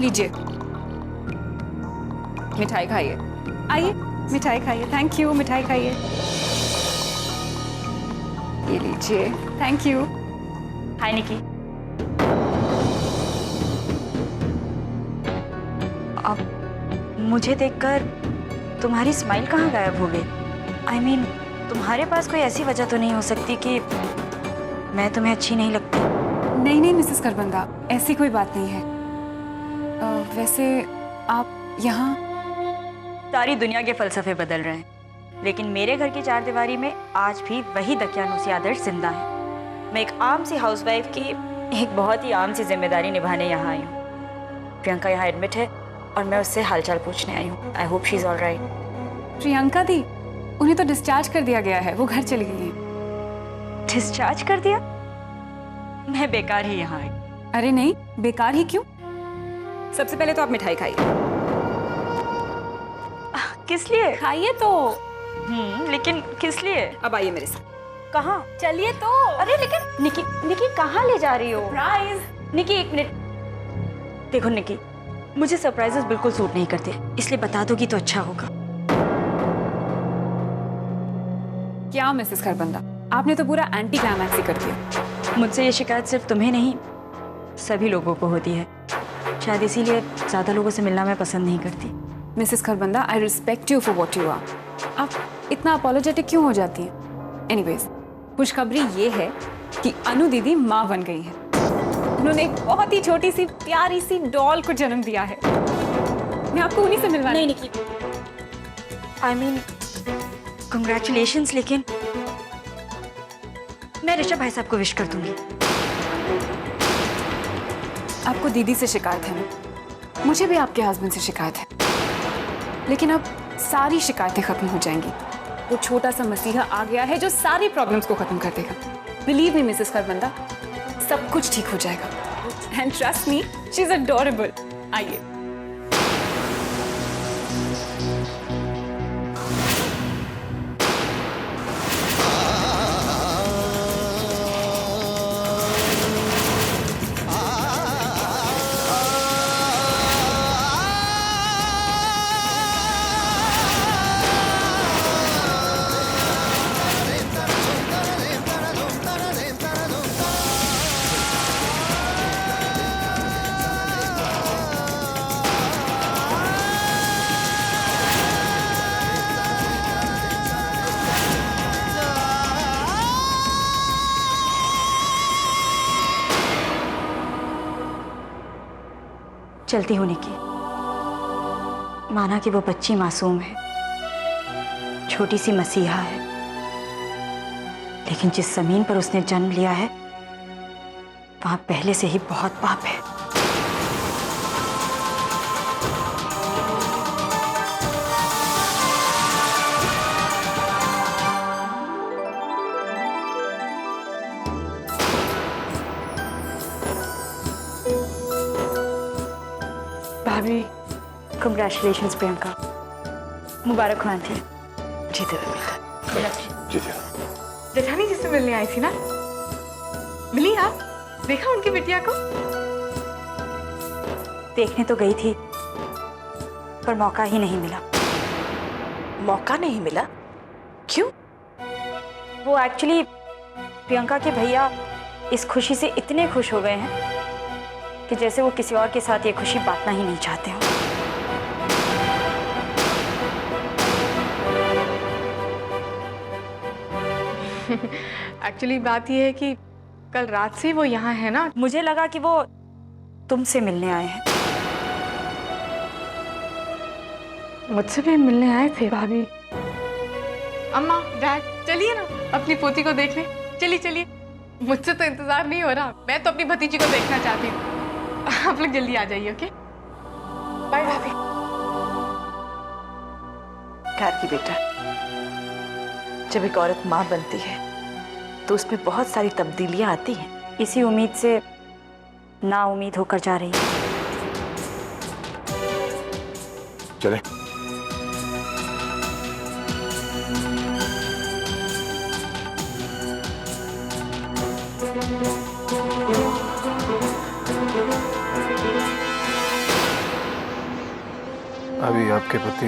लीजिए, मिठाई खाइए। आइए मिठाई खाइए। थैंक यू, मिठाई खाइए। ये लीजिए। Thank you. Hi Nikki. अब मुझे देखकर तुम्हारी स्माइल कहाँ गायब हो गई? I mean, तुम्हारे पास कोई ऐसी वजह तो नहीं हो सकती कि मैं तुम्हें अच्छी नहीं लगती? नहीं नहीं मिसेस करबंदा, ऐसी कोई बात नहीं है। वैसे आप यहाँ? सारी दुनिया के फलसफे बदल रहे हैं, लेकिन मेरे घर की चारदीवारी में आज भी वही दकियानूसी आदर्श जिंदा है। मैं एक आम सी हाउसवाइफ की एक बहुत ही आम सी जिम्मेदारी निभाने यहाँ आई हूँ। प्रियंका यहाँ एडमिट है और मैं उससे हालचाल पूछने आई हूँ। I hope she is all right. Priyanka di, उन्हें तो डिस्चार्ज कर दिया गया है, वो घर चली गई है। डिस्चार्ज कर दिया? मैं बेकार ही यहाँ आई। अरे नहीं, बेकार ही क्यों? सबसे पहले तो आप मिठाई खाइए। किस लिए? खाइए तो। लेकिन किस लिए? अब आइए मेरे साथ। कहाँ? चलिए तो। अरे लेकिन निकी, निकी कहाँ ले जा रही हो? सरप्राइज। निकी एक मिनट। देखो निकी, मुझे सरप्राइजेस बिल्कुल सूट नहीं करते, इसलिए बता दोगी तो अच्छा होगा। क्या मिसेस खरबंदा, आपने तो पूरा एंटी क्लाइमैक्स ही कर दिया। मुझसे ये शिकायत सिर्फ तुम्हें नहीं, सभी लोगों को होती है। शायद इसीलिए ज्यादा लोगों से मिलना मैं पसंद नहीं करती। Mrs Kharbanda, I respect you for what you are. आप इतना अपोलोजेटिक क्यों हो जाती हैं? एनीवेज, खुशखबरी ये है कि अनु दीदी माँ बन गई हैं। उन्होंने एक बहुत ही छोटी सी प्यारी सी डॉल को जन्म दिया है। मैं आपको उन्हीं से मिलवाने। नहीं निकी, आई मीन कंग्रेचुलेशंस, लेकिन मैं ऋषभ भाई साहब को विश कर दूंगी। आपको दीदी से शिकायत है ना? मुझे भी आपके हस्बैंड से शिकायत है, लेकिन अब सारी शिकायतें खत्म हो जाएंगी। वो छोटा सा मसीहा आ गया है जो सारी प्रॉब्लम्स को खत्म कर देगा। बिलीव मी मिसेस खरबंदा, सब कुछ ठीक हो जाएगा। And trust me, she is adorable. आइए। चलती होने की माना कि वो बच्ची मासूम है, छोटी सी मसीहा है, लेकिन जिस जमीन पर उसने जन्म लिया है वहां पहले से ही बहुत पाप है। भाभी, कंग्रेचुलेशंस प्रियंका, मुबारक हो आंटी। जीते रहे। जीते। जेठानी जी से मिलने आई थी ना? मिली आप? देखा उनकी बिटिया को? देखने तो गई थी, पर मौका ही नहीं मिला। मौका नहीं मिला? क्यों? वो एक्चुअली प्रियंका के भैया इस खुशी से इतने खुश हो गए हैं कि जैसे वो किसी और के साथ ये खुशी बांटना ही नहीं चाहते हो। एक्चुअली बात यह है कि कल रात से वो यहाँ है ना। मुझे लगा कि वो तुमसे मिलने आए हैं। मुझसे भी मिलने आए थे भाभी। अम्मा, डैड, चलिए ना अपनी पोती को देखने। चलिए चलिए, मुझसे तो इंतजार नहीं हो रहा। मैं तो अपनी भतीजी को देखना चाहती हूँ। आप लोग जल्दी आ जाइए। ओके, बाय भाभी। खैर की बेटा, जब एक औरत माँ बनती है तो उसमें बहुत सारी तब्दीलियां आती हैं। इसी उम्मीद से ना उम्मीद होकर जा रही है। चले। अभी आपके पति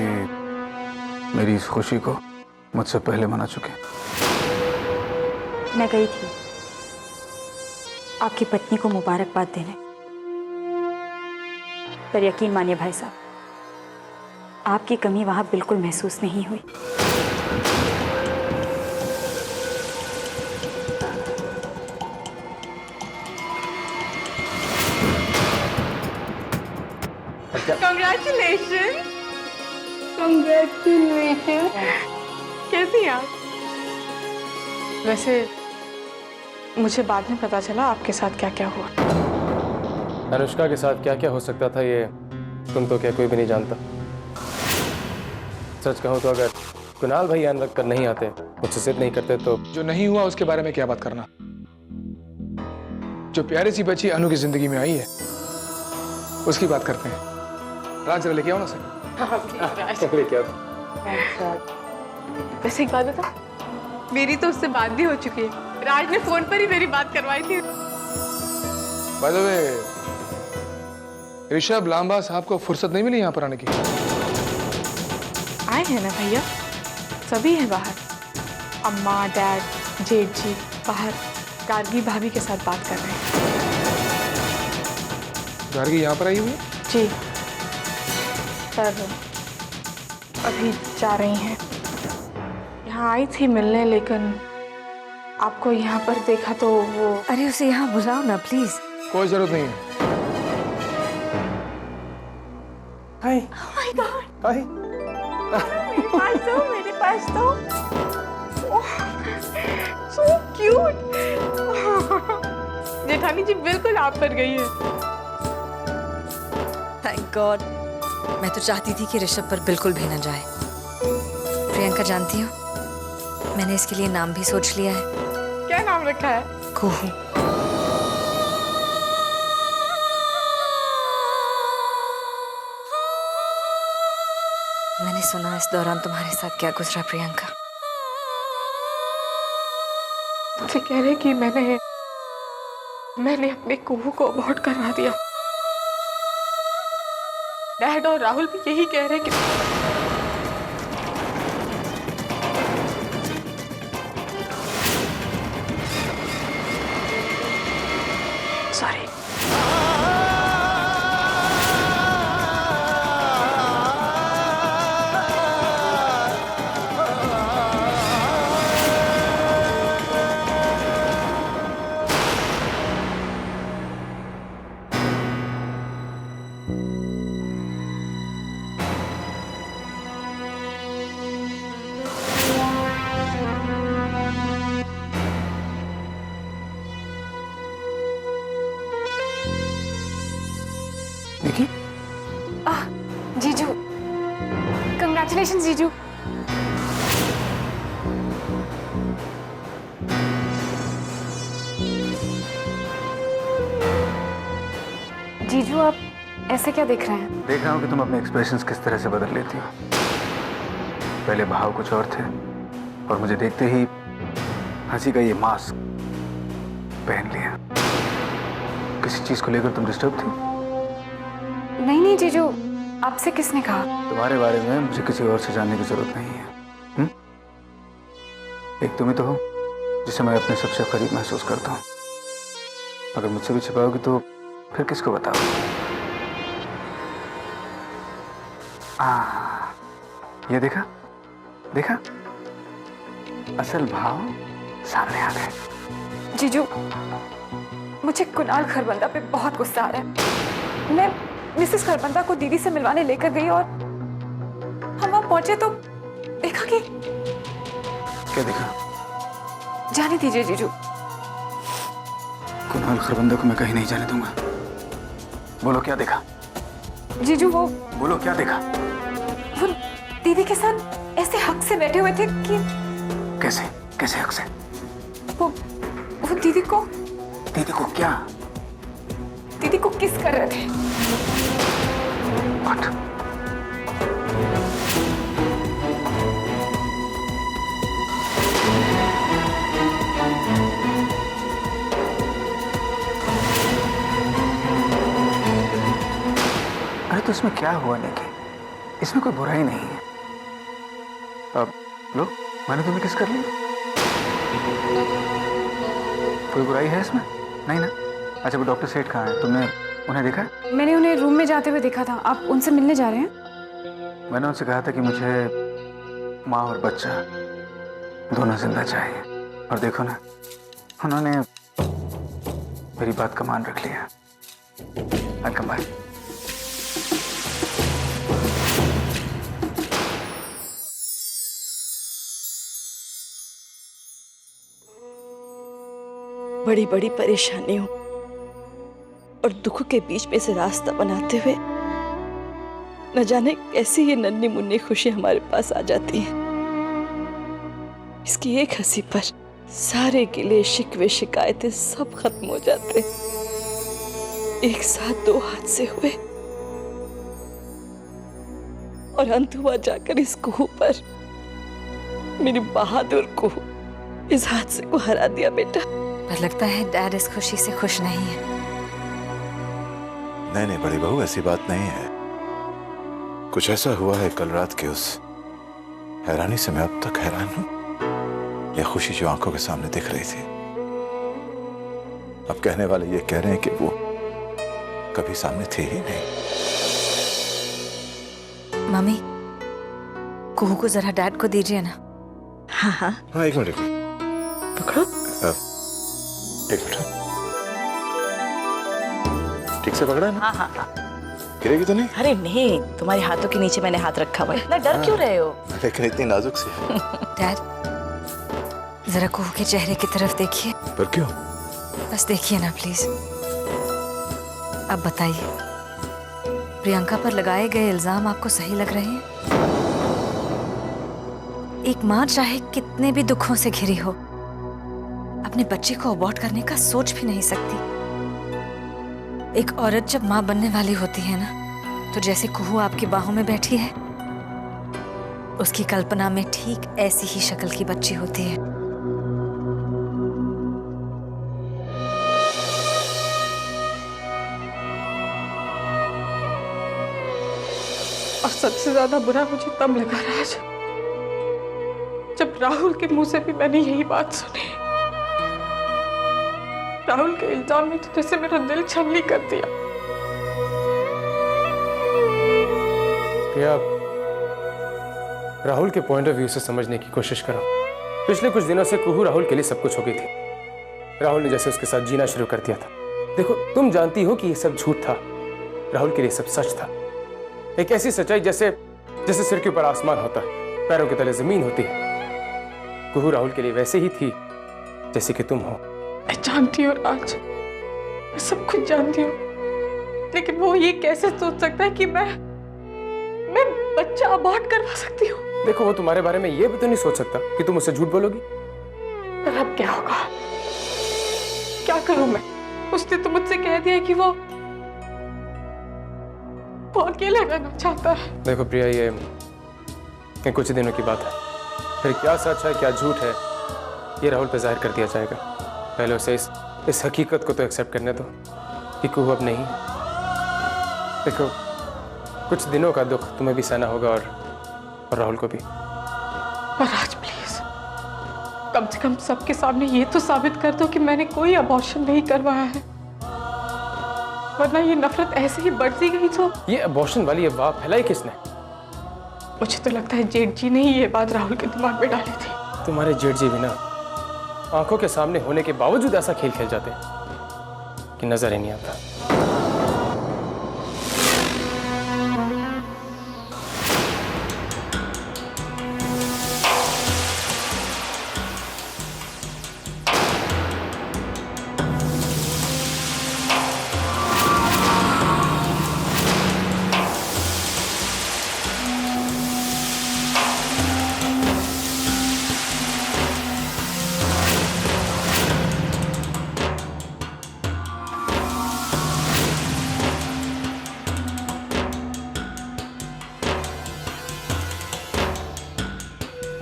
मेरी इस खुशी को मुझसे पहले मना चुके। मैं गई थी आपकी पत्नी को मुबारकबाद देने, पर यकीन मानिए भाई साहब, आपकी कमी वहां बिल्कुल महसूस नहीं हुई। Congratulations! Congratulations! कैसी हैं आप? वैसे मुझे बाद में पता चला आपके साथ क्या क्या हुआ। अनुष्का के साथ क्या क्या हो सकता था ये तुम तो क्या कोई भी नहीं जानता। सच कहूँ तो अगर कुणाल भाई ध्यान रख कर नहीं आते, मुझसे जिद नहीं करते तो जो नहीं हुआ उसके बारे में क्या बात करना। जो प्यारी सी बच्ची अनु की जिंदगी में आई है उसकी बात करते हैं। राज जरा लेके आओ ना सर। लेके आओ। वैसे एक बात बता, मेरी तो उससे बात भी हो चुकी है। राज ने फोन पर ही मेरी बात करवाई थी। By the way, Rishabh Lamba साहब को फुर्सत नहीं मिली यहाँ पर आने की? आए हैं ना भैया, सभी हैं बाहर। अम्मा, डैड, जेठ जी बाहर गार्गी भाभी के साथ बात कर रहे हैं। गार्गी यहाँ पर आई हुई है? जी, पर अभी जा रही हैं। यहाँ आई थी मिलने, लेकिन आपको यहाँ पर देखा तो वो। अरे उसे यहाँ बुलाओ ना प्लीज। कोई जरूरत नहीं है। हाय। Oh my God! हाय। मेरे पास तो so cute! जेठानी जी बिल्कुल आप पर गई है। Thank God. मैं तो चाहती थी कि ऋषभ पर बिल्कुल भी न जाए। प्रियंका जानती हो, मैंने इसके लिए नाम भी सोच लिया है। क्या नाम रखा है? कुहू। मैंने सुना इस दौरान तुम्हारे साथ क्या गुजरा प्रियंका। मुझे कह रहे कि मैंने अपने कुहू को अबॉर्ट करवा दिया। डैड और राहुल भी यही कह रहे कि सॉरी। निकी, जीजू, कंग्रेचुलेशंस जीजू। जीजू आप ऐसे क्या देख रहे हैं? देख रहा हूँ कि तुम अपने एक्सप्रेशंस किस तरह से बदल लेती हो। पहले भाव कुछ और थे और मुझे देखते ही हंसी का ये मास्क पहन लिया। किसी चीज को लेकर तुम डिस्टर्ब थी? नहीं नहीं जीजू, आपसे किसने कहा? तुम्हारे बारे में मुझे किसी और से जानने की जरूरत नहीं है। एक तुम ही तो हो जिसे मैं अपने सबसे करीब महसूस करता हूँ। अगर मुझसे भी छिपाओगी तो फिर किसको बताओ? ये देखा देखा, असल भाव सामने आ गए। जीजू, मुझे कुणाल खरबंदा पे बहुत गुस्सा आ रहा है। मैं मिसेस खरबंदा को दीदी से मिलवाने लेकर गई और हम वहां पहुंचे तो देखा कि। क्या देखा? जाने दीजिए जीजू। कुणाल खरबंदा को मैं कहीं नहीं जाने दूंगा। बोलो क्या देखा? जीजू बोलो क्या देखा? वो दीदी के साथ ऐसे हक से बैठे हुए थे कि। कैसे कैसे हक से? वो दीदी को क्या? दीदी को किस कर रहे थे। What? अरे तो इसमें क्या हुआ निकी? इसमें कोई बुराई नहीं है। अब लो, मैंने तुम्हें किस कर लिया, कोई बुराई है इसमें? नहीं ना? अच्छा वो डॉक्टर सेठ कहाँ है, तुमने उन्हें देखा है? मैंने उन्हें रूम में जाते हुए देखा था। आप उनसे मिलने जा रहे हैं? मैंने उनसे कहा था कि मुझे माँ और बच्चा दोनों जिंदा चाहिए, और देखो ना, उन्होंने मेरी बात का मान रख लिया। I'll come back. बड़ी बड़ी परेशानियों और दुख के बीच में से रास्ता बनाते हुए न जाने कैसी ये नन्ही मुन्नी खुशी हमारे पास आ जाती है। इसकी एक हंसी पर सारे गिले शिकवे शिकायतें सब खत्म हो जाते। एक साथ दो हादसे हुए और अंत हुआ जाकर इस कुहू पर। मेरी बहादुर कुहू इस हादसे को हरा दिया बेटा। पर लगता है डैड इस खुशी से खुश नहीं है। नहीं नहीं बड़ी बहू, ऐसी बात नहीं है। कुछ ऐसा हुआ है कल रात के उस हैरानी से मैं अब तक हैरान हूं। यह खुशी जो आंखों के सामने दिख रही थी, अब कहने वाले ये कह रहे हैं कि वो कभी सामने थे ही नहीं। मम्मी, कुहू को जरा डैड को दीजिए ना। हाँ हाँ हाँ एक मिनट पकड़ो। एक मिनट, ठीक से पकड़ा है ना? हाँ हाँ हाँ। गिरेगी तो नहीं? अरे नहीं, तुम्हारे हाथों के नीचे मैंने हाथ रखा हुआ है। इतना डर क्यों रहे हो? लेकिन इतनी नाजुक सी है। डैड, जरा कुहू के चेहरे की तरफ देखिए। पर क्यों? बस देखिए ना प्लीज। अब बताइए, प्रियंका पर लगाए गए इल्जाम आपको सही लग रहे हैं? एक माँ चाहे कितने भी दुखों से घिरी हो, अपने बच्चे को अबॉर्ट करने का सोच भी नहीं सकती। एक औरत जब माँ बनने वाली होती है ना, तो जैसे कुहू आपकी बाहों में बैठी है, उसकी कल्पना में ठीक ऐसी ही शक्ल की बच्ची होती है। और सबसे ज्यादा बुरा मुझे तब लगा राज, जब राहुल के मुंह से भी मैंने यही बात सुनी। राहुल के इल्जाम ने तो जैसे मेरा दिल छलनी कर दिया। प्रिया, राहुल के पॉइंट ऑफ व्यू से समझने की कोशिश करो। पिछले कुछ दिनों से कुहू राहुल के लिए सब कुछ हो गई थी। राहुल ने जैसे उसके साथ जीना शुरू कर दिया था। देखो, तुम जानती हो कि ये सब झूठ था, राहुल के लिए सब सच था। एक ऐसी सच्चाई जैसे जैसे सिर के ऊपर आसमान होता है, पैरों के तले जमीन होती है। कुहू राहुल के लिए वैसे ही थी जैसे कि तुम हो। मैं जानती हूँ राज, मैं सब कुछ जानती हूँ, लेकिन वो ये कैसे सोच सकता है कि मैं बच्चा अबॉर्ट करवा सकती हूँ? देखो, वो तुम्हारे बारे में ये भी तो नहीं सोच सकता कि तुम उससे झूठ बोलोगी। पर अब क्या होगा? क्या करूं मैं? उसने तो मुझसे कह दिया कि वो अकेले रहना चाहता है। देखो प्रिया, ये कुछ दिनों की बात है। फिर क्या सच है क्या झूठ है, ये राहुल पे जाहिर कर दिया जाएगा। पहले उसे इस हकीकत को तो एक्सेप्ट करने दो कि कुहू अब नहीं। देखो, कुछ दिनों का दुख तुम्हें भी सहना होगा और राहुल को भी। पर आज प्लीज, कम से कम सबके सामने ये तो साबित कर दो कि मैंने कोई अबॉर्शन नहीं करवाया है, वरना ये नफरत ऐसे ही बढ़ती गई तो। ये अबॉर्शन वाली अफवाह फैलाई किसने? मुझे तो लगता है जेठ जी ने ही ये बात राहुल के दिमाग में डाली थी। तुम्हारे जेठ जी भी ना आंखों के सामने होने के बावजूद ऐसा खेल खेल जाते कि नजर ही नहीं आता।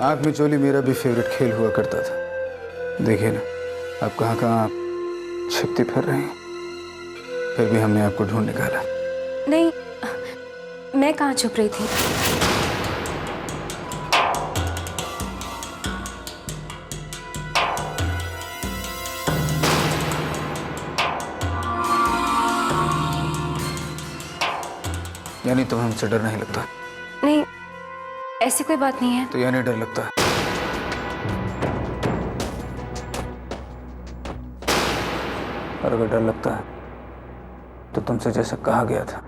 आंख में चोली मेरा भी फेवरेट खेल हुआ करता था। देखिए ना, आप कहाँ कहाँ छिपती फिर रही हैं, फिर भी हमने आपको ढूंढ निकाला। नहीं, मैं कहाँ छुप रही थी? यानी तुम्हें मुझसे डर नहीं लगता? नहीं, ऐसी कोई बात नहीं है। तो यानी डर लगता है। और अगर डर लगता है तो तुमसे जैसे कहा गया था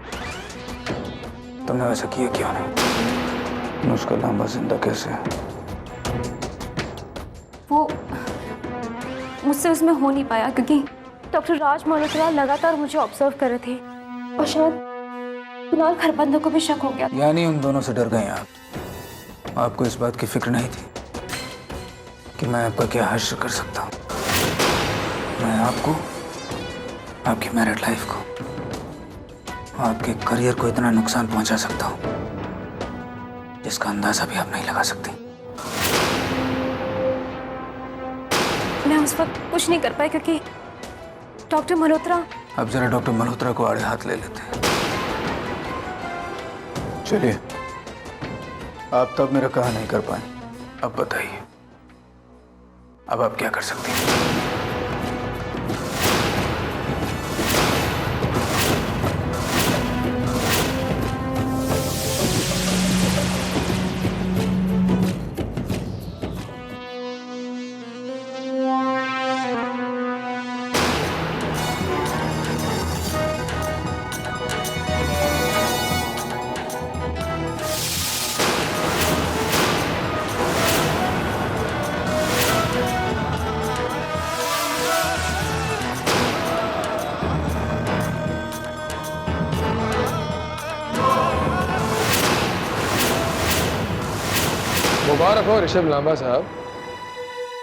तुमने वैसा किया क्यों नहीं? मुझका लंबा जिंदा कैसे है? वो मुझसे उसमें हो नहीं पाया क्योंकि डॉक्टर राज मल्होत्रा लगातार मुझे ऑब्जर्व कर रहे थे और शायद कुणाल खरबंदा को भी शक हो गया। यानी उन दोनों से डर गए आप? आपको इस बात की फिक्र नहीं थी कि मैं आपका क्या हश्र कर सकता हूँ? मैं आपको, आपकी मैरिड लाइफ को, आपके करियर को इतना नुकसान पहुंचा सकता हूँ जिसका अंदाजा भी आप नहीं लगा सकती। मैं उस वक्त कुछ नहीं कर पाई क्योंकि डॉक्टर मल्होत्रा। अब जरा डॉक्टर मल्होत्रा को आड़े हाथ ले लेते हैं। चलिए, आप तब मेरा कहा नहीं कर पाए, अब बताइए अब आप क्या कर सकती हैं? मुबारक हो ऋषभ लांबा साहब,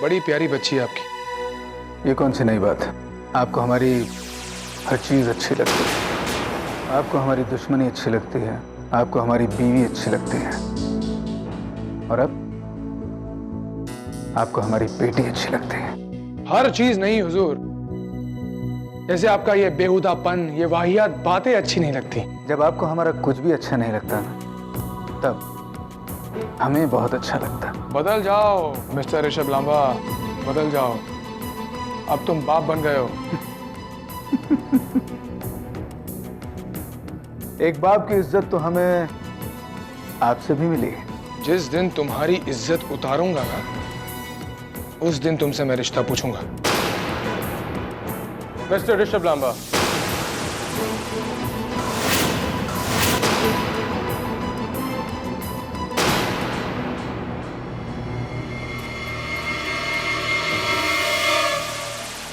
बड़ी प्यारी बच्ची है आपकी। ये कौन सी नई बात है? आपको हमारी हर चीज अच्छी लगती है, आपको हमारी दुश्मनी अच्छी लगती है, आपको हमारी बीवी अच्छी लगती है, और अब आपको हमारी बेटी अच्छी लगती है। हर चीज नहीं हुजूर, जैसे आपका ये बेहुदापन, ये वाहियात बातें अच्छी नहीं लगती। जब आपको हमारा कुछ भी अच्छा नहीं लगता ना, तब हमें बहुत अच्छा लगता है। बदल जाओ मिस्टर ऋषभ लांबा, बदल जाओ, अब तुम बाप बन गए हो। एक बाप की इज्जत तो हमें आपसे भी मिली है। जिस दिन तुम्हारी इज्जत उतारूंगा ना, उस दिन तुमसे मैं रिश्ता पूछूंगा। मिस्टर ऋषभ लांबा,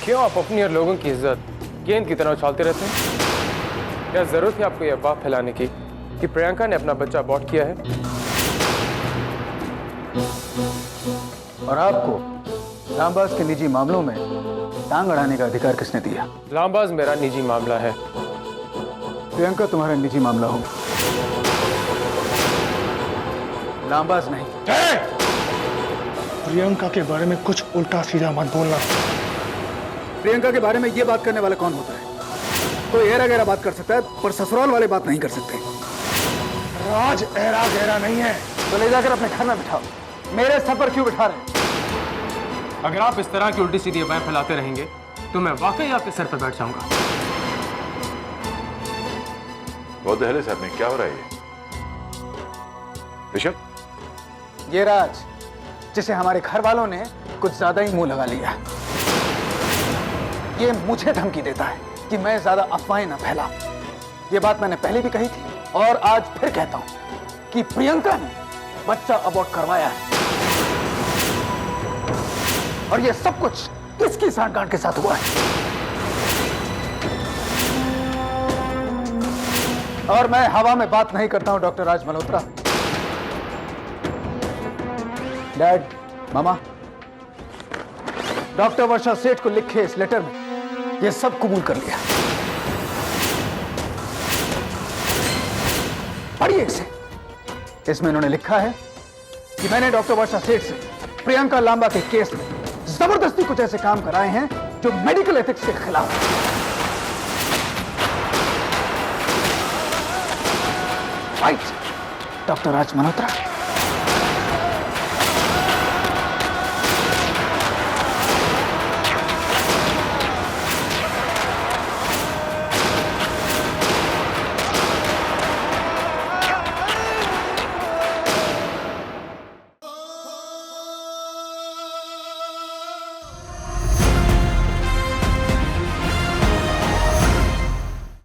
क्यों आप अपनी और लोगों की इज्जत गेंद की तरह उछालते रहते हैं? क्या जरूरत है आपको यह अफवाह फैलाने की कि प्रियंका ने अपना बच्चा अबॉर्ट किया है? और आपको लांबाज के निजी मामलों में टांग अड़ाने का अधिकार किसने दिया? लांबाज मेरा निजी मामला है। प्रियंका तुम्हारा निजी मामला हो, लांबाज नहीं। प्रियंका के बारे में कुछ उल्टा सीधा मत बोलना। प्रियंका के बारे में ये बात करने वाला कौन होता है? कोई एरा गहरा बात कर सकता है, पर ससुराल वाले बात नहीं कर सकते। राज एरा गहरा नहीं है। तो ले जाकर अपने घर में बिठाओ, मेरे सर पर क्यों बिठा रहे? अगर आप इस तरह की उल्टी सीधी अफवाहें फैलाते रहेंगे तो मैं वाकई आपके सर पर बैठ जाऊंगा। बहुत दहले साहब में क्या हो रहा है ये? ऋषभ, ये राज जिसे हमारे घर वालों ने कुछ ज्यादा ही मुंह लगा लिया, ये मुझे धमकी देता है कि मैं ज्यादा अफवाहें न फैलाऊं। ये बात मैंने पहले भी कही थी और आज फिर कहता हूं कि प्रियंका ने बच्चा अबॉर्ट करवाया है, और ये सब कुछ किसकी सांठगांठ के साथ हुआ है? और मैं हवा में बात नहीं करता हूं डॉक्टर राज मल्होत्रा। डैड, मामा, डॉक्टर वर्षा सेठ को लिखे इस लेटर में ये सब कबूल कर लिया। पढ़िए इसे। इसमें इन्होंने लिखा है कि मैंने डॉक्टर वर्षा सेठ से प्रियंका लांबा के केस में जबरदस्ती कुछ ऐसे काम कराए हैं जो मेडिकल एथिक्स के खिलाफ है। राइट डॉक्टर राज मल्होत्रा।